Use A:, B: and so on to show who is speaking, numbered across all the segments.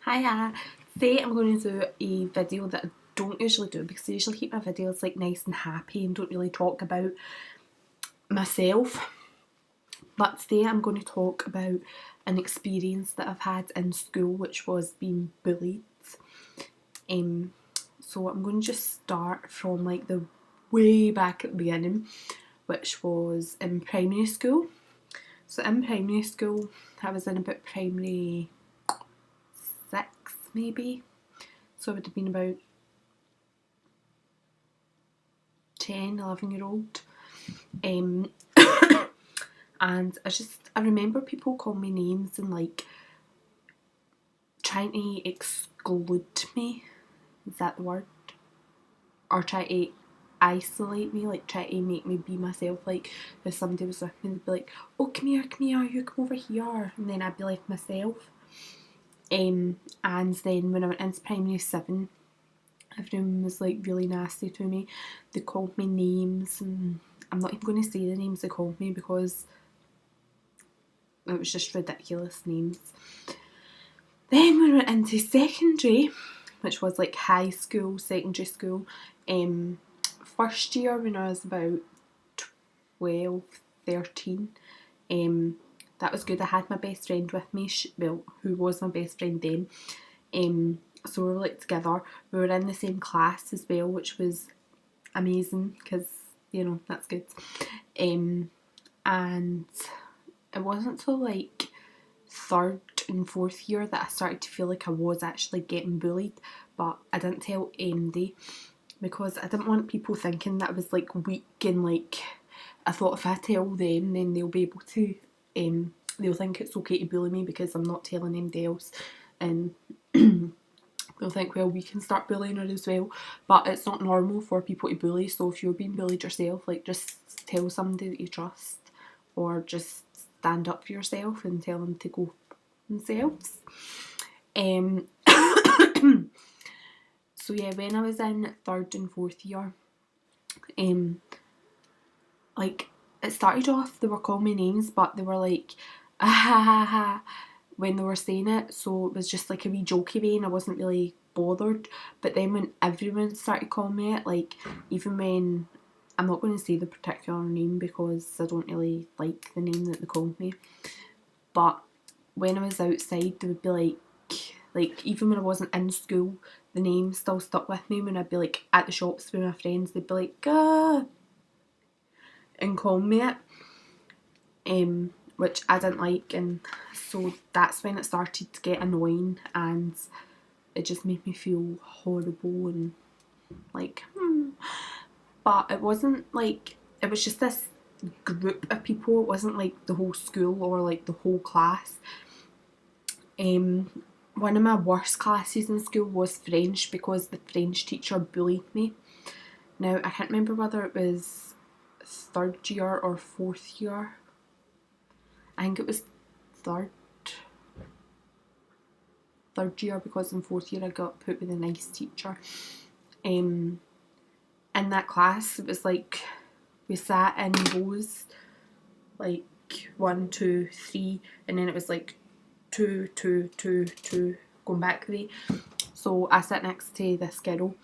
A: Hiya! Today I'm going to do a video that I don't usually do because I usually keep my videos like nice and happy and don't really talk about myself. But today I'm going to talk about an experience that I've had in school, which was being bullied. So I'm going to just start from like the way back at the beginning, which was in primary school. So in primary school, I was in about primary 6 maybe. So I would have been about 10, 11-year-old. And I remember people calling me names and like trying to exclude me. Is that the word? Or try to isolate me, like try to make me be myself. Like if somebody was with me, they'd be like, oh, come here, you come over here. And then I'd be like myself. And then when I went into primary 7, everyone was like really nasty to me. They called me names, and I'm not even going to say the names they called me because it was just ridiculous names. Then we went into secondary, which was like high school, secondary school. First year when I was about 12, 13, that was good. I had my best friend with me, who was my best friend then. So we were like together. We were in the same class as well, which was amazing because, you know, that's good. And it wasn't till like 3rd and 4th year that I started to feel like I was actually getting bullied, but I didn't tell anybody because I didn't want people thinking that I was like weak, and like I thought if I tell them then they'll be able to, they'll think it's okay to bully me because I'm not telling anybody else, and they'll think, well, we can start bullying her as well. But it's not normal for people to bully, so if you're being bullied yourself, like just tell somebody that you trust, or just stand up for yourself and tell them to go themselves. So yeah, when I was in 3rd and 4th year, like it started off, they were calling me names, but they were like, ah ha ha ha, when they were saying it, so it was just like a wee jokey way and I wasn't really bothered. But then when everyone started calling me it, like even when, I'm not going to say the particular name because I don't really like the name that they called me, but when I was outside they would be like even when I wasn't in school, the name still stuck with me. When I'd be like at the shops with my friends, they'd be like, ah, and call me it, which I didn't like, and so that's when it started to get annoying, and it just made me feel horrible and like, But it wasn't like, it was just this group of people. It wasn't like the whole school or like the whole class. One of my worst classes in school was French because the French teacher bullied me. Now I can't remember whether it was 3rd year or 4th year. I think it was third year because in 4th year I got put with a nice teacher. In that class it was like we sat in rows, like 1, 2, 3, and then it was like 2, 2, 2, 2 going back the way. So I sat next to this girl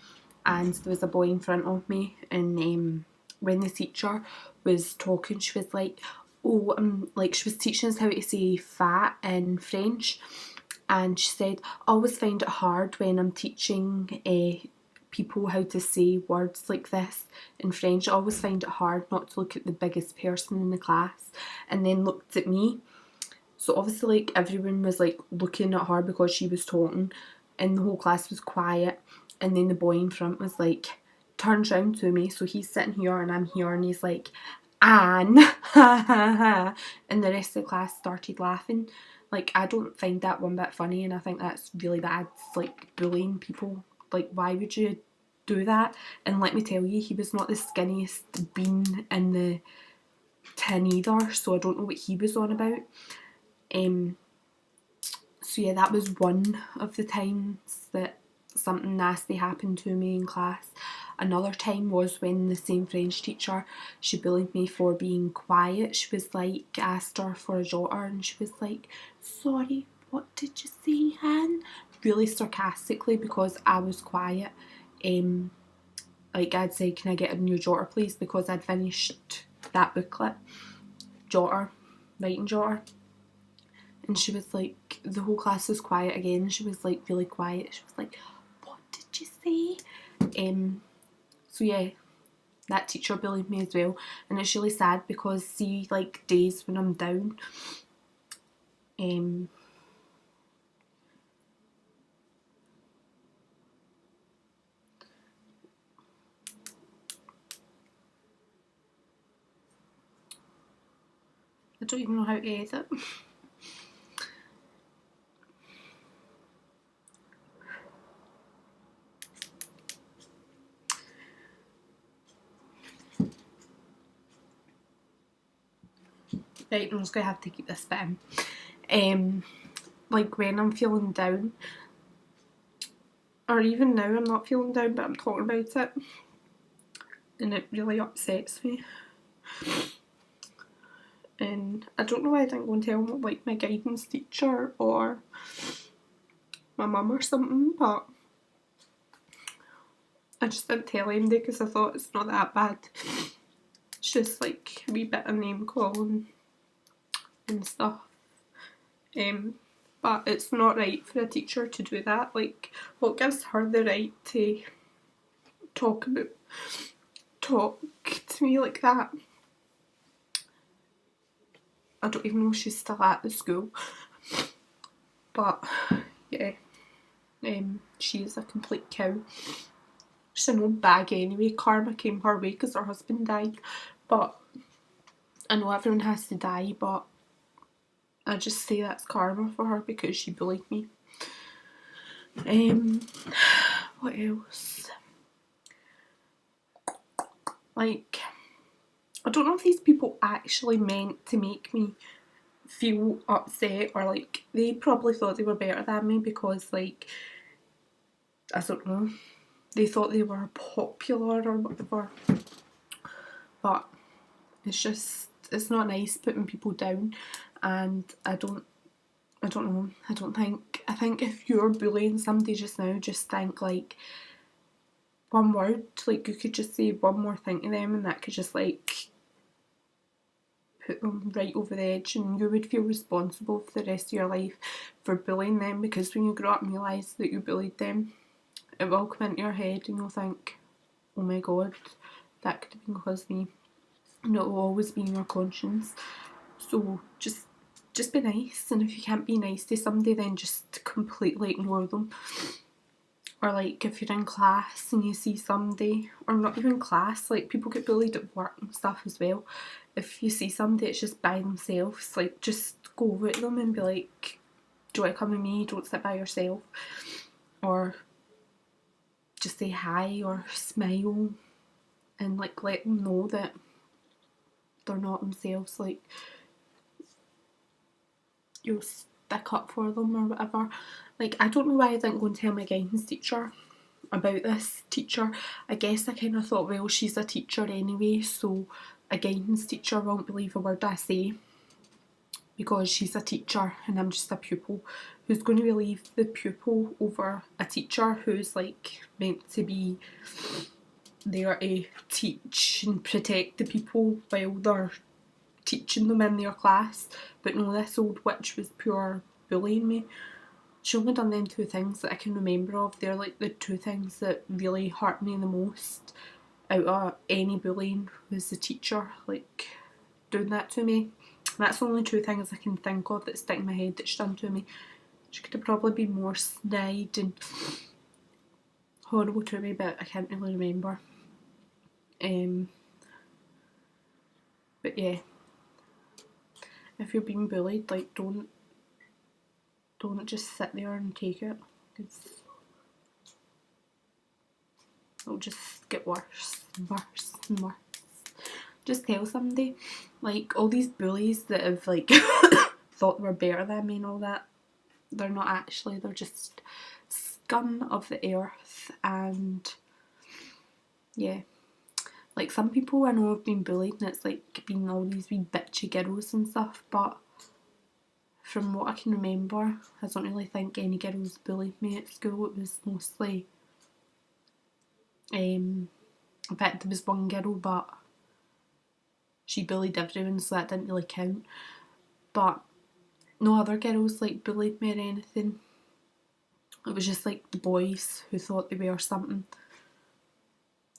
A: and there was a boy in front of me, and when the teacher was talking, she was like, oh, like she was teaching us how to say fat in French, and she said, I always find it hard when I'm teaching people how to say words like this in French. I always find it hard not to look at the biggest person in the class, and then looked at me. So obviously like everyone was like looking at her because she was talking, and the whole class was quiet, and then the boy in front was like, turns round to me, so he's sitting here and I'm here, and he's like, Anne, ha ha ha, and the rest of the class started laughing. Like, I don't find that one bit funny, and I think that's really bad, like bullying people. Like, why would you do that? And let me tell you, he was not the skinniest bean in the tin either, so I don't know what he was on about. So yeah, that was one of the times that something nasty happened to me in class. Another time was when the same French teacher, she bullied me for being quiet. She was like, asked her for a daughter, and she was like, sorry, what did you say, Anne? really sarcastically because I was quiet. Like I'd say, can I get a new jotter please, because I'd finished that booklet, jotter, writing jotter. And she was like, the whole class was quiet again. She was like really quiet. She was like, what did you say? So yeah, that teacher bullied me as well. And it's really sad because see, like days when I'm down, I don't even know how to edit. Right, I'm just going to have to keep this bit in. Like when I'm feeling down, or even now I'm not feeling down but I'm talking about it, and it really upsets me. And I don't know why I didn't go and tell like my guidance teacher or my mum or something, but I just didn't tell anybody because I thought it's not that bad. It's just like a wee bit of name calling and stuff. But it's not right for a teacher to do that. Like, what gives her the right to talk to me like that? I don't even know if she's still at the school. But yeah, she is a complete cow. She's an old bag anyway. Karma came her way because her husband died. But I know everyone has to die, but I just say that's karma for her because she bullied me. What else? Like, I don't know if these people actually meant to make me feel upset, or like they probably thought they were better than me because, like, I don't know, they thought they were popular or whatever. But it's just, it's not nice putting people down, and I don't know, I think if you're bullying somebody just now, just think like one word, like you could just say one more thing to them and that could just like put them right over the edge, and you would feel responsible for the rest of your life for bullying them, because when you grow up and realise that you bullied them, it will come into your head and you'll think, oh my god, that could have been because of me, and it will always be in your conscience. So just be nice, and if you can't be nice to somebody, then just completely ignore them. Or like if you're in class and you see somebody, or not even class, like people get bullied at work and stuff as well. If you see somebody that's just by themselves, like just go over to them and be like, do you want to come with me, don't sit by yourself. Or just say hi or smile and like let them know that they're not themselves, like you'll stick up for them or whatever. Like, I don't know why I didn't go and tell my guidance teacher about this teacher. I guess I kind of thought, well, she's a teacher anyway, so a guidance teacher won't believe a word I say because she's a teacher and I'm just a pupil. Who's going to believe the pupil over a teacher who's like meant to be there to teach and protect the people while they're teaching them in their class? But no, this old witch was pure bullying me. She only done them two things that I can remember of. They're like the two things that really hurt me the most out of any bullying, was the teacher like doing that to me. That's the only two things I can think of that stick in my head that she done to me. She could have probably been more snide and horrible to me, but I can't really remember. But yeah, if you're being bullied, like don't just sit there and take it, because it'll just get worse and worse and worse. Just tell somebody. Like, all these bullies that have like thought they were better than me and all that, they're not actually, they're just scum of the earth. And yeah, like some people I know have been bullied and it's like been all these wee bitchy girls and stuff, but from what I can remember, I don't really think any girls bullied me at school. It was mostly, in fact there was one girl, but she bullied everyone, so that didn't really count. But no other girls like bullied me or anything. It was just like the boys who thought they were something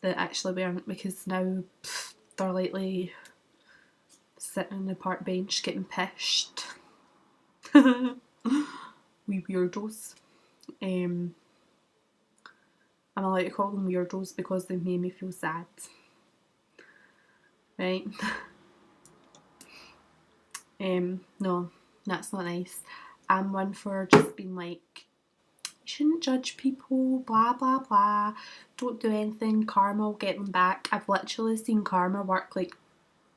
A: that actually weren't, because now they're lately sitting on the park bench getting pished. We weirdos. I'm allowed to call them weirdos because they made me feel sad. Right? No, that's not nice. I'm one for just being like, you shouldn't judge people, blah blah blah, don't do anything, karma will get them back. I've literally seen karma work like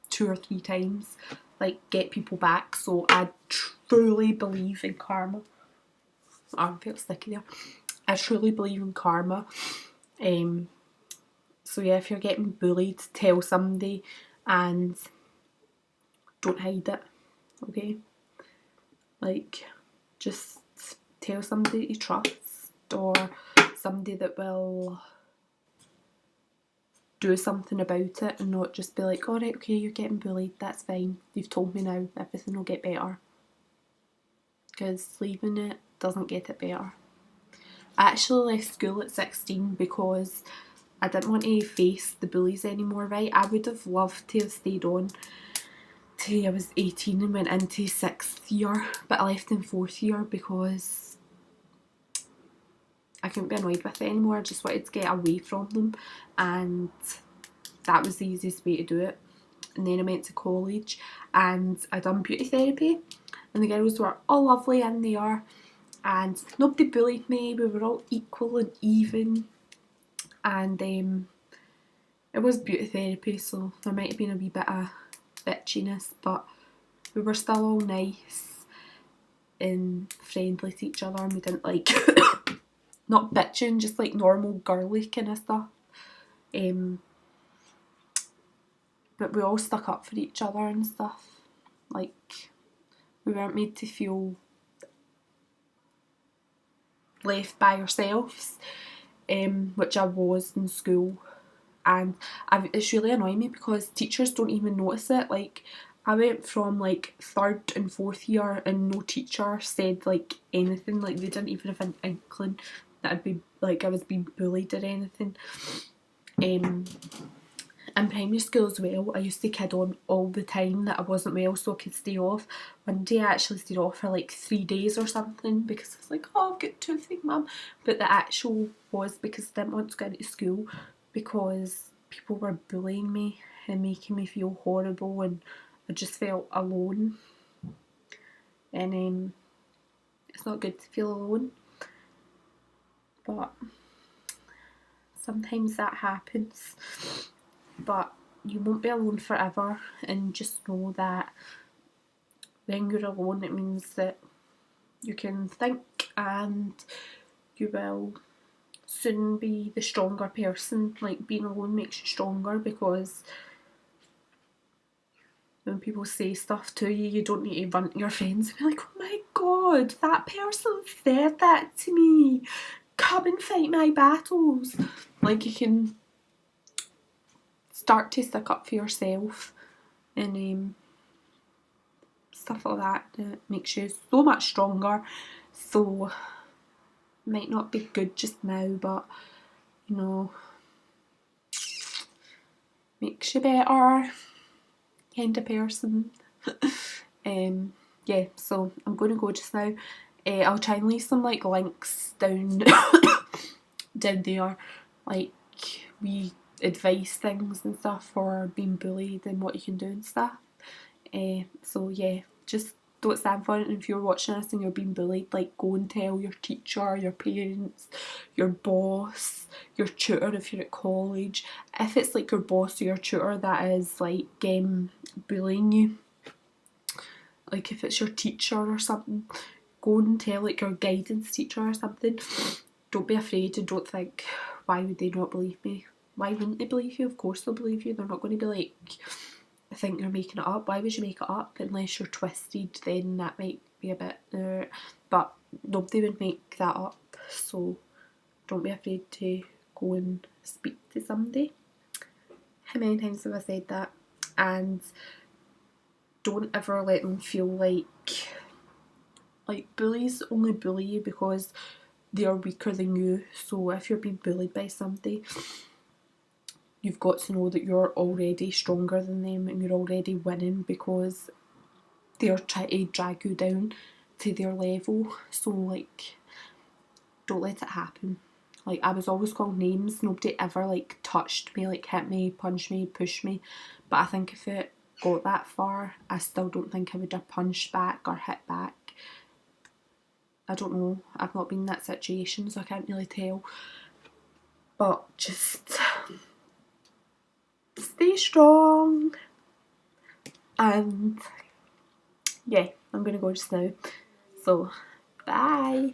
A: 2 or 3 times, like get people back, so I truly believe in karma. Arm feels sticky there. I truly believe in karma. So yeah, if you're getting bullied, tell somebody and don't hide it, okay? Like, just tell somebody you trust, or somebody that will do something about it and not just be like, alright, okay, you're getting bullied, that's fine, you've told me now, everything will get better. Because leaving it doesn't get it better. I actually left school at 16 because I didn't want to face the bullies anymore, right? I would have loved to have stayed on till I was 18 and went into 6th year, but I left in 4th year because I couldn't be annoyed with it anymore. I just wanted to get away from them, and that was the easiest way to do it. And then I went to college and I done beauty therapy, and the girls were all lovely in there and nobody bullied me. We were all equal and even, and it was beauty therapy, so there might have been a wee bit of bitchiness, but we were still all nice and friendly to each other, and we didn't like not bitching, just like normal girly kind of stuff. But we all stuck up for each other and stuff. Like, we weren't made to feel left by ourselves, which I was in school. And it's really annoying me because teachers don't even notice it. Like, I went from like 3rd and 4th year and no teacher said like anything. Like, they didn't even have an inkling that I'd be like I was being bullied or anything. In primary school as well, I used to kid on all the time that I wasn't well so I could stay off. One day I actually stayed off for like 3 days or something because I was like, oh, I've got toothache, mum. But the actual was because I didn't want to go into school because people were bullying me and making me feel horrible, and I just felt alone. And it's not good to feel alone, but sometimes that happens. But you won't be alone forever, and just know that when you're alone, it means that you can think and you will soon be the stronger person. Like, being alone makes you stronger, because when people say stuff to you, you don't need to run to your friends and be like, oh my god, that person said that to me, come and fight my battles. Like, you can start to stick up for yourself and stuff like that. It makes you so much stronger. So might not be good just now, but you know, makes you better kind of person. Yeah, so I'm going to go just now. I'll try and leave some like links down down there, like we advice things and stuff for being bullied and what you can do and stuff. So yeah, just don't stand for it. And if you're watching this and you're being bullied, like, go and tell your teacher, your parents, your boss, your tutor if you're at college. If it's like your boss or your tutor that is like bullying you, like if it's your teacher or something, go and tell like your guidance teacher or something. Don't be afraid, and don't think, why would they not believe me? Why wouldn't they believe you? Of course they'll believe you. They're not going to be like, I think you're making it up. Why would you make it up? Unless you're twisted, then that might be a bit, but nobody would make that up, so don't be afraid to go and speak to somebody. How many times have I said that? And don't ever let them feel like bullies only bully you because they are weaker than you. So if you're being bullied by somebody, you've got to know that you're already stronger than them and you're already winning, because they're trying to drag you down to their level. So like, don't let it happen. Like, I was always called names. Nobody ever like touched me, like hit me, punched me, pushed me. But I think if it got that far, I still don't think I would have punched back or hit back. I don't know. I've not been in that situation, so I can't really tell. But just stay strong. And yeah, I'm gonna go just now. So, bye.